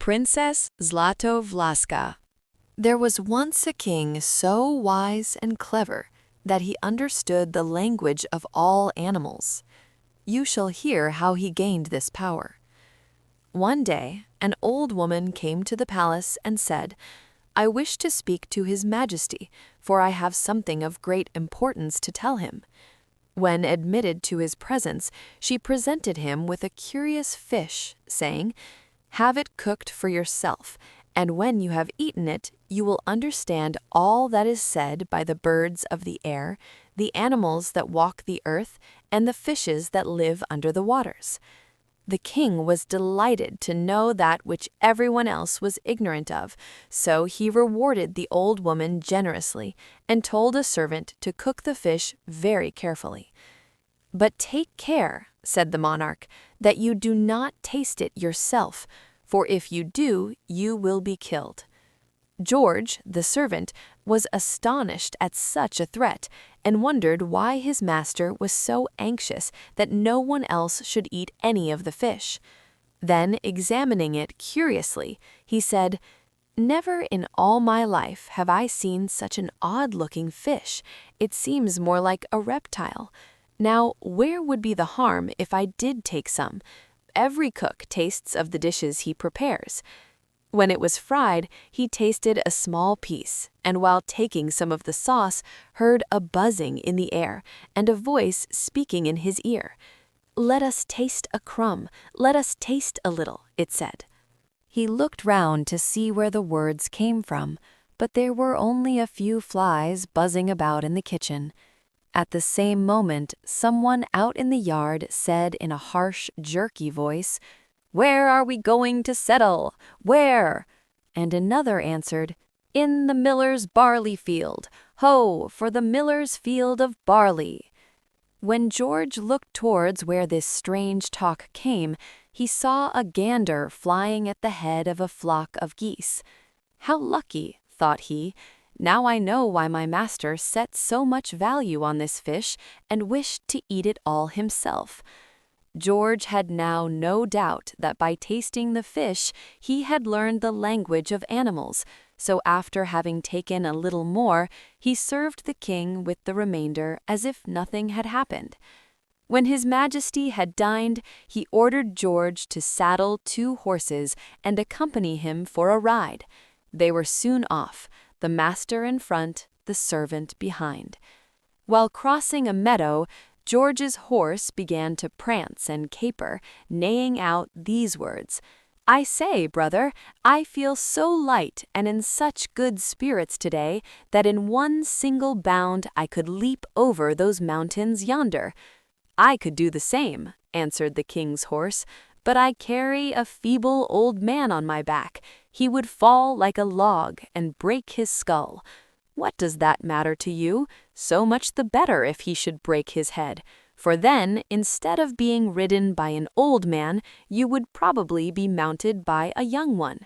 Princess Zlato Vlaska. There was once a king so wise and clever that he understood the language of all animals. You shall hear how he gained this power. One day, an old woman came to the palace and said, "I wish to speak to His Majesty, for I have something of great importance to tell him." When admitted to his presence, she presented him with a curious fish, saying, "Have it cooked for yourself, and when you have eaten it, you will understand all that is said by the birds of the air, the animals that walk the earth, and the fishes that live under the waters." The king was delighted to know that which everyone else was ignorant of, so he rewarded the old woman generously and told a servant to cook the fish very carefully. "But take care," said the monarch, "that you do not taste it yourself, for if you do, you will be killed." George, the servant, was astonished at such a threat and wondered why his master was so anxious that no one else should eat any of the fish. Then, examining it curiously, he said, "Never in all my life have I seen such an odd-looking fish. It seems more like a reptile. Now, where would be the harm if I did take some? Every cook tastes of the dishes he prepares." When it was fried, he tasted a small piece, and while taking some of the sauce, heard a buzzing in the air and a voice speaking in his ear. "Let us taste a crumb, let us taste a little," it said. He looked round to see where the words came from, but there were only a few flies buzzing about in the kitchen. At the same moment, someone out in the yard said in a harsh, jerky voice, "Where are we going to settle? Where?" And another answered, "In the miller's barley field. Ho, for the miller's field of barley." When George looked towards where this strange talk came, he saw a gander flying at the head of a flock of geese. "How lucky," thought he. "Now I know why my master set so much value on this fish and wished to eat it all himself." George had now no doubt that by tasting the fish he had learned the language of animals, so after having taken a little more, he served the king with the remainder as if nothing had happened. When His Majesty had dined, he ordered George to saddle 2 horses and accompany him for a ride. They were soon off, the master in front, the servant behind. While crossing a meadow, George's horse began to prance and caper, neighing out these words, "I say, brother, I feel so light and in such good spirits today that in one single bound I could leap over those mountains yonder." "I could do the same," answered the king's horse, "but I carry a feeble old man on my back. He would fall like a log and break his skull. What does that matter to you? So much the better if he should break his head, for then, instead of being ridden by an old man, you would probably be mounted by a young one."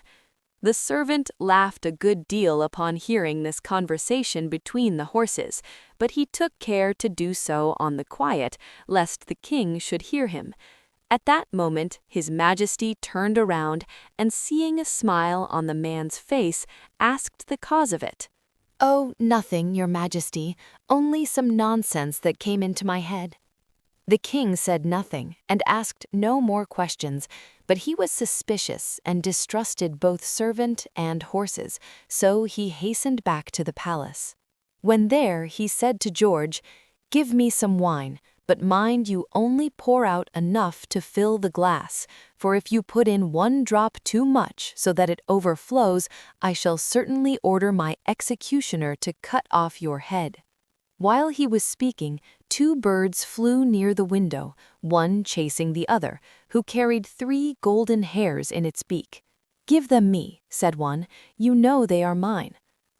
The servant laughed a good deal upon hearing this conversation between the horses, but he took care to do so on the quiet, lest the king should hear him. At that moment, His Majesty turned around and, seeing a smile on the man's face, asked the cause of it. "Oh, nothing, Your Majesty, only some nonsense that came into my head." The king said nothing and asked no more questions, but he was suspicious and distrusted both servant and horses, so he hastened back to the palace. When there, he said to George, "Give me some wine, but mind you only pour out enough to fill the glass, for if you put in 1 drop too much so that it overflows, I shall certainly order my executioner to cut off your head." While he was speaking, 2 birds flew near the window, one chasing the other, who carried 3 golden hairs in its beak. "Give them me," said one. "You know they are mine."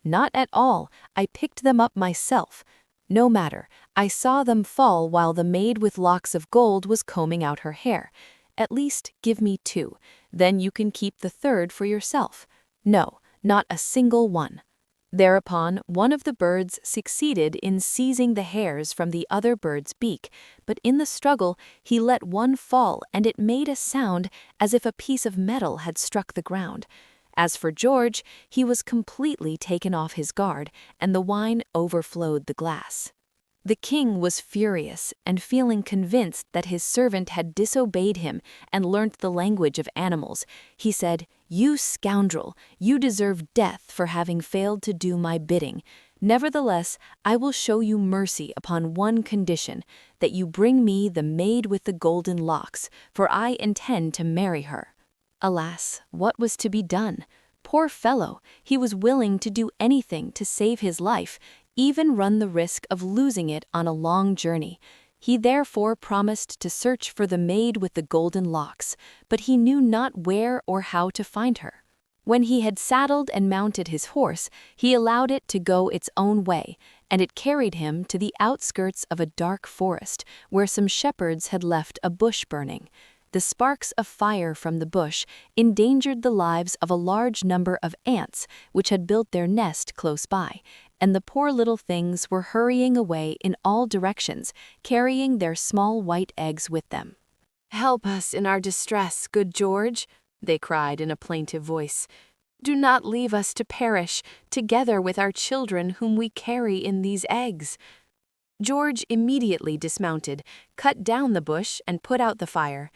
"Not at all. I picked them up myself." "No matter. I saw them fall while the maid with locks of gold was combing out her hair. At least, give me 2. Then you can keep the 3rd for yourself." "No, not a single one." Thereupon, one of the birds succeeded in seizing the hairs from the other bird's beak, but in the struggle he let one fall and it made a sound as if a piece of metal had struck the ground. As for George, he was completely taken off his guard, and the wine overflowed the glass. The king was furious, and feeling convinced that his servant had disobeyed him and learnt the language of animals, he said, "You scoundrel, you deserve death for having failed to do my bidding. Nevertheless, I will show you mercy upon one condition, that you bring me the maid with the golden locks, for I intend to marry her." Alas, what was to be done? Poor fellow, he was willing to do anything to save his life, even run the risk of losing it on a long journey. He therefore promised to search for the maid with the golden locks, but he knew not where or how to find her. When he had saddled and mounted his horse, he allowed it to go its own way, and it carried him to the outskirts of a dark forest, where some shepherds had left a bush burning. The sparks of fire from the bush endangered the lives of a large number of ants which had built their nest close by, and the poor little things were hurrying away in all directions, carrying their small white eggs with them. "Help us in our distress, good George," they cried in a plaintive voice. "Do not leave us to perish, together with our children whom we carry in these eggs." George immediately dismounted, cut down the bush, and put out the fire.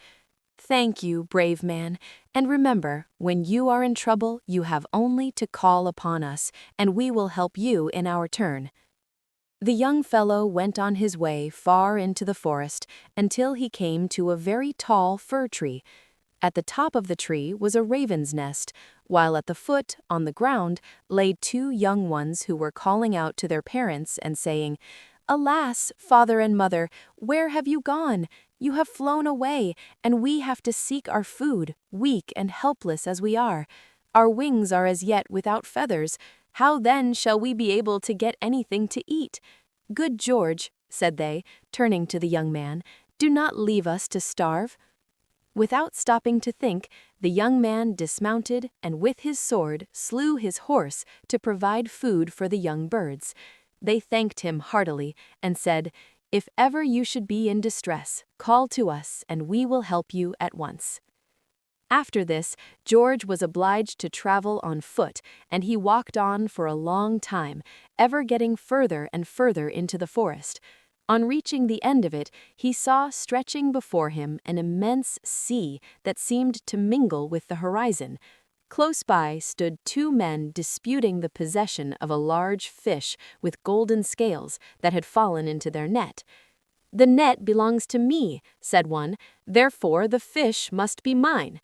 "Thank you, brave man, and remember, when you are in trouble, you have only to call upon us, and we will help you in our turn." The young fellow went on his way far into the forest until he came to a very tall fir tree. At the top of the tree was a raven's nest, while at the foot, on the ground, lay two young ones who were calling out to their parents and saying, "Alas, father and mother, where have you gone? You have flown away, and we have to seek our food, weak and helpless as we are. Our wings are as yet without feathers. How then shall we be able to get anything to eat? Good George," said they, turning to the young man, "do not leave us to starve." Without stopping to think, the young man dismounted and with his sword slew his horse to provide food for the young birds. They thanked him heartily and said, "If ever you should be in distress, call to us and we will help you at once." After this, George was obliged to travel on foot, and he walked on for a long time, ever getting further and further into the forest. On reaching the end of it, he saw stretching before him an immense sea that seemed to mingle with the horizon. Close by stood two men disputing the possession of a large fish with golden scales that had fallen into their net. "The net belongs to me," said one, "therefore the fish must be mine."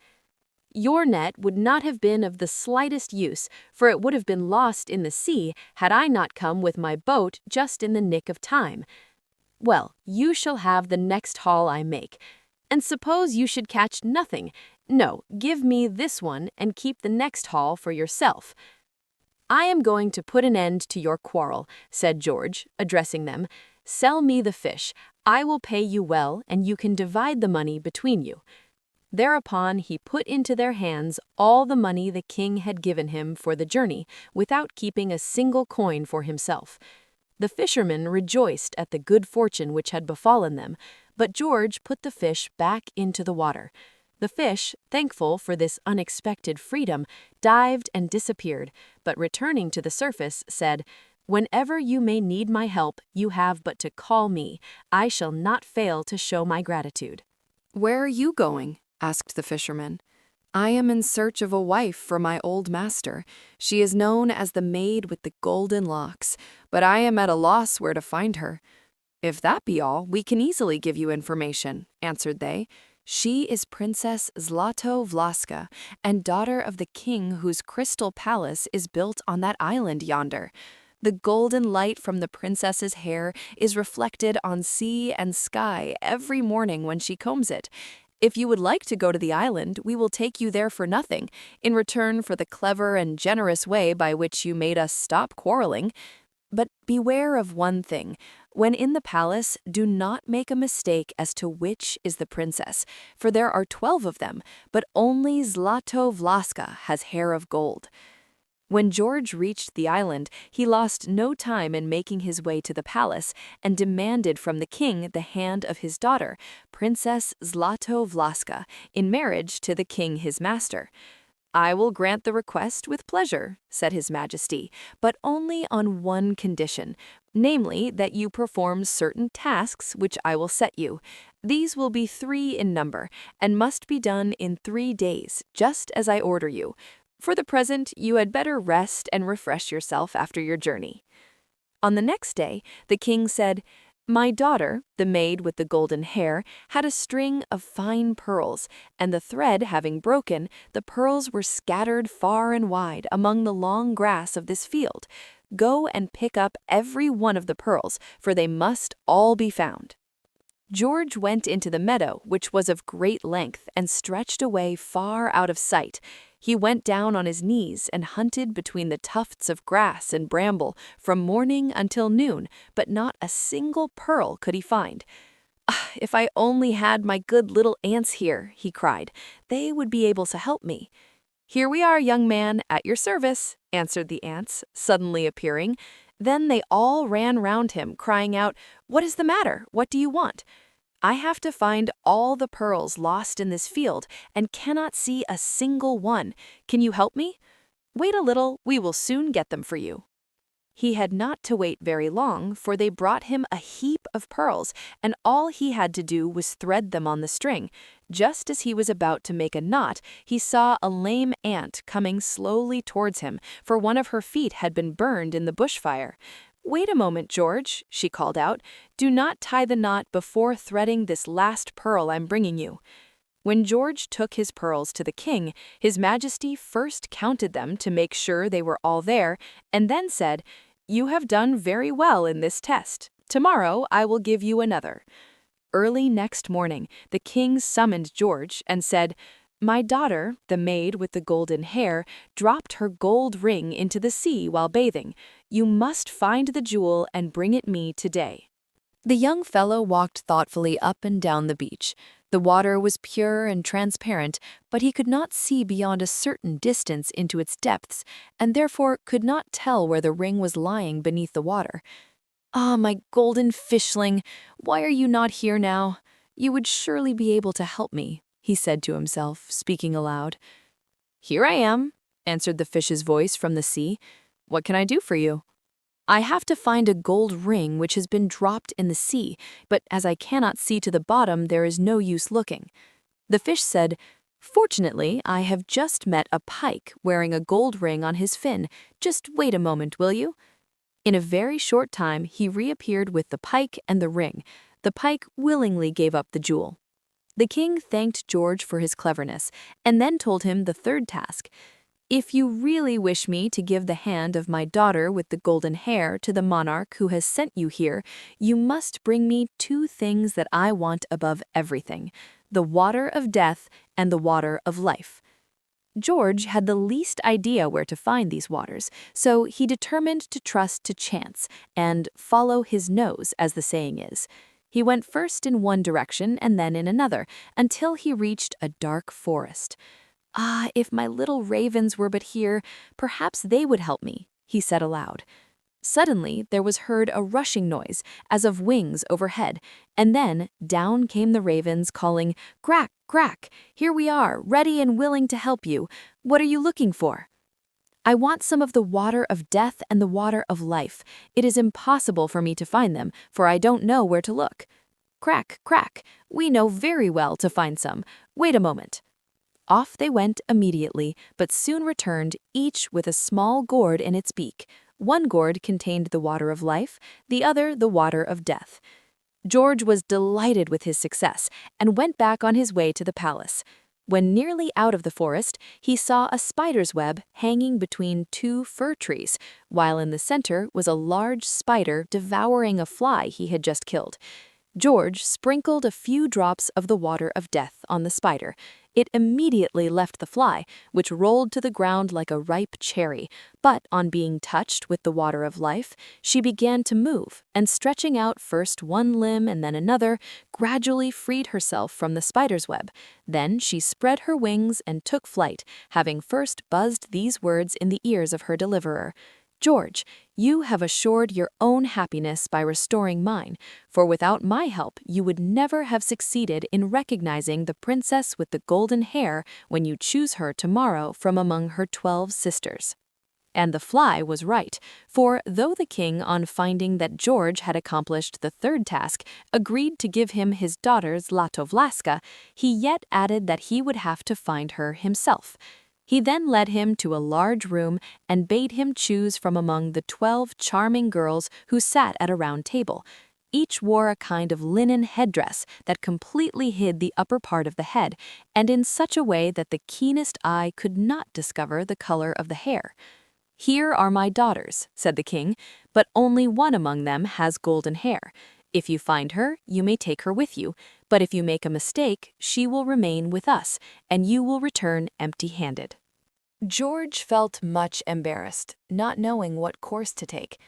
"Your net would not have been of the slightest use, for it would have been lost in the sea had I not come with my boat just in the nick of time. Well, you shall have the next haul I make. And suppose you should catch nothing. No, give me this one and keep the next haul for yourself." "I am going to put an end to your quarrel," said George, addressing them. "Sell me the fish. I will pay you well, and you can divide the money between you." Thereupon he put into their hands all the money the king had given him for the journey, without keeping a single coin for himself. The fishermen rejoiced at the good fortune which had befallen them, but George put the fish back into the water. The fish, thankful for this unexpected freedom, dived and disappeared, but returning to the surface, said, "Whenever you may need my help, you have but to call me. I shall not fail to show my gratitude." "Where are you going?" asked the fisherman. "I am in search of a wife for my old master. She is known as the maid with the golden locks, but I am at a loss where to find her." "If that be all, we can easily give you information," answered they. "She is Princess Zlato Vlaska, and daughter of the king whose crystal palace is built on that island yonder. The golden light from the princess's hair is reflected on sea and sky every morning when she combs it. If you would like to go to the island, we will take you there for nothing, in return for the clever and generous way by which you made us stop quarreling. But beware of one thing. When in the palace, do not make a mistake as to which is the princess, for there are 12 of them, but only Zlato Vlaska has hair of gold." When George reached the island, he lost no time in making his way to the palace and demanded from the king the hand of his daughter, Princess Zlato Vlaska, in marriage to the king his master. "I will grant the request with pleasure," said His Majesty, "but only on one condition, namely that you perform certain tasks which I will set you. These will be 3 in number, and must be done in 3 days, just as I order you. For the present, you had better rest and refresh yourself after your journey." On the next day, the king said, "My daughter, the maid with the golden hair, had a string of fine pearls, and the thread having broken, the pearls were scattered far and wide among the long grass of this field. Go and pick up every one of the pearls, for they must all be found." George went into the meadow, which was of great length and stretched away far out of sight. He went down on his knees and hunted between the tufts of grass and bramble from morning until noon, but not a single pearl could he find. "Ah, if I only had my good little aunts here," he cried. "They would be able to help me." "Here we are, young man, at your service," answered the ants, suddenly appearing. Then they all ran round him, crying out, "What is the matter? What do you want?" "I have to find all the pearls lost in this field and cannot see a single one. Can you help me?" "Wait a little, we will soon get them for you." He had not to wait very long, for they brought him a heap of pearls, and all he had to do was thread them on the string. Just as he was about to make a knot, he saw a lame ant coming slowly towards him, for one of her feet had been burned in the bushfire. "Wait a moment, George," she called out. "Do not tie the knot before threading this last pearl I'm bringing you." When George took his pearls to the king, His Majesty first counted them to make sure they were all there, and then said, "You have done very well in this test. Tomorrow I will give you another." Early next morning, the king summoned George and said, "My daughter, the maid with the golden hair, dropped her gold ring into the sea while bathing. You must find the jewel and bring it me today." The young fellow walked thoughtfully up and down the beach. The water was pure and transparent, but he could not see beyond a certain distance into its depths, and therefore could not tell where the ring was lying beneath the water. "Ah, my golden fishling, why are you not here now? You would surely be able to help me," he said to himself, speaking aloud. "Here I am," answered the fish's voice from the sea. "What can I do for you?" "I have to find a gold ring which has been dropped in the sea, but as I cannot see to the bottom, there is no use looking." The fish said, "Fortunately, I have just met a pike wearing a gold ring on his fin. Just wait a moment, will you?" In a very short time, he reappeared with the pike and the ring. The pike willingly gave up the jewel. The king thanked George for his cleverness, and then told him the third task. "If you really wish me to give the hand of my daughter with the golden hair to the monarch who has sent you here, you must bring me 2 things that I want above everything: the water of death and the water of life." George had the least idea where to find these waters, so he determined to trust to chance and follow his nose, as the saying is. He went first in one direction and then in another, until he reached a dark forest. "Ah, if my little ravens were but here, perhaps they would help me," he said aloud. Suddenly there was heard a rushing noise, as of wings overhead, and then down came the ravens, calling, "Crack, crack! Here we are, ready and willing to help you. What are you looking for?" "I want some of the water of death and the water of life. It is impossible for me to find them, for I don't know where to look." "Crack, crack! We know very well to find some. Wait a moment." Off they went immediately, but soon returned, each with a small gourd in its beak. One gourd contained the water of life, the other the water of death. George was delighted with his success and went back on his way to the palace. When nearly out of the forest, he saw a spider's web hanging between 2 fir trees, while in the center was a large spider devouring a fly he had just killed. George sprinkled a few drops of the water of death on the spider. It immediately left the fly, which rolled to the ground like a ripe cherry, but on being touched with the water of life, she began to move, and stretching out first one limb and then another, gradually freed herself from the spider's web. Then she spread her wings and took flight, having first buzzed these words in the ears of her deliverer: "George, you have assured your own happiness by restoring mine, for without my help you would never have succeeded in recognizing the princess with the golden hair when you choose her tomorrow from among her 12 sisters." And the fly was right, for though the king, on finding that George had accomplished the third task, agreed to give him his daughter Zlato Vlaska, he yet added that he would have to find her himself. He then led him to a large room and bade him choose from among the 12 charming girls who sat at a round table. Each wore a kind of linen headdress that completely hid the upper part of the head, and in such a way that the keenest eye could not discover the color of the hair. "Here are my daughters," said the king, "but only one among them has golden hair. If you find her, you may take her with you, but if you make a mistake, she will remain with us, and you will return empty-handed." George felt much embarrassed, not knowing what course to take.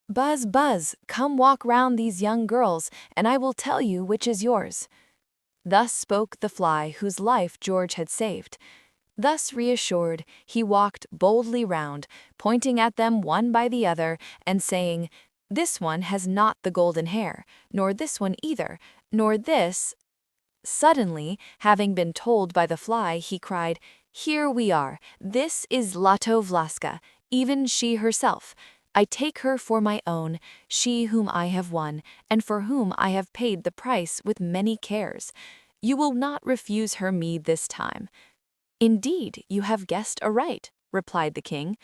"Buzz, Buzz, come walk round these young girls, and I will tell you which is yours." Thus spoke the fly whose life George had saved. Thus reassured, he walked boldly round, pointing at them one by the other, and saying, "This one has not the golden hair, nor this one either, nor this." Suddenly, having been told by the fly, he cried, "Here we are, this is Zlato Vlaska, even she herself. I take her for my own, she whom I have won, and for whom I have paid the price with many cares. You will not refuse her me this time." "Indeed, you have guessed aright," replied the king.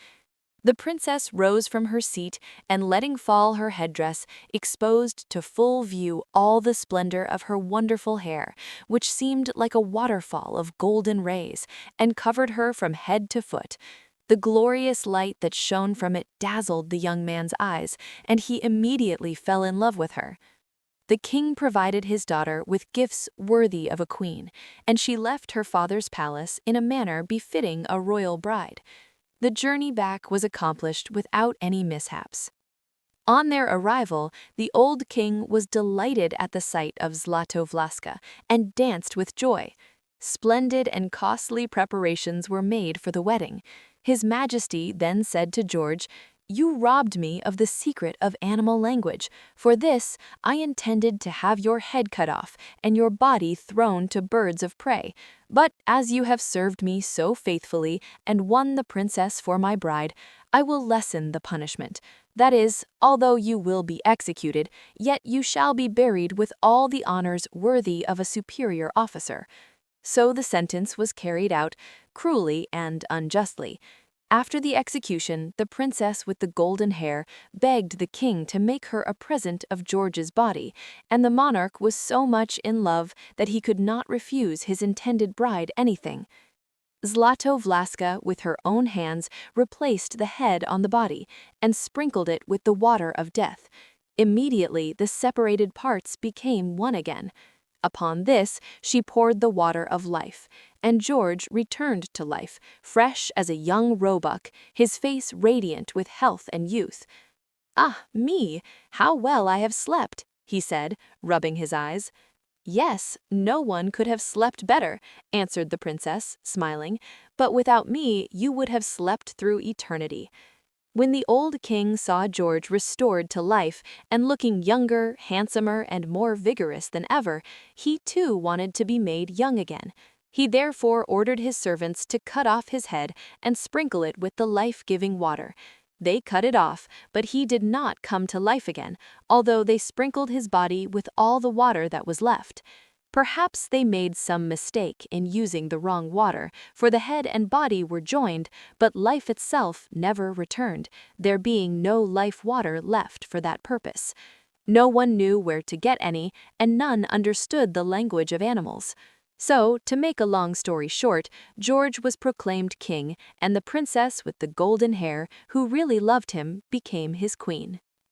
The princess rose from her seat and, letting fall her headdress, exposed to full view all the splendor of her wonderful hair, which seemed like a waterfall of golden rays, and covered her from head to foot. The glorious light that shone from it dazzled the young man's eyes, and he immediately fell in love with her. The king provided his daughter with gifts worthy of a queen, and she left her father's palace in a manner befitting a royal bride. The journey back was accomplished without any mishaps. On their arrival, the old king was delighted at the sight of Zlato Vlaska and danced with joy. Splendid and costly preparations were made for the wedding. His Majesty then said to George, "You robbed me of the secret of animal language. For this, I intended to have your head cut off and your body thrown to birds of prey. But as you have served me so faithfully and won the princess for my bride, I will lessen the punishment. That is, although you will be executed, yet you shall be buried with all the honors worthy of a superior officer." So the sentence was carried out, cruelly and unjustly. After the execution, the princess with the golden hair begged the king to make her a present of George's body, and the monarch was so much in love that he could not refuse his intended bride anything. Zlato Vlaska, with her own hands, replaced the head on the body, and sprinkled it with the water of death. Immediately the separated parts became one again. Upon this, she poured the water of life, and George returned to life, fresh as a young roebuck, his face radiant with health and youth. "Ah, me, how well I have slept," he said, rubbing his eyes. "Yes, no one could have slept better," answered the princess, smiling, "but without me you would have slept through eternity." When the old king saw George restored to life and looking younger, handsomer, and more vigorous than ever, he too wanted to be made young again. He therefore ordered his servants to cut off his head and sprinkle it with the life-giving water. They cut it off, but he did not come to life again, although they sprinkled his body with all the water that was left. Perhaps they made some mistake in using the wrong water, for the head and body were joined, but life itself never returned, there being no life water left for that purpose. No one knew where to get any, and none understood the language of animals. So, to make a long story short, George was proclaimed king, and the princess with the golden hair, who really loved him, became his queen.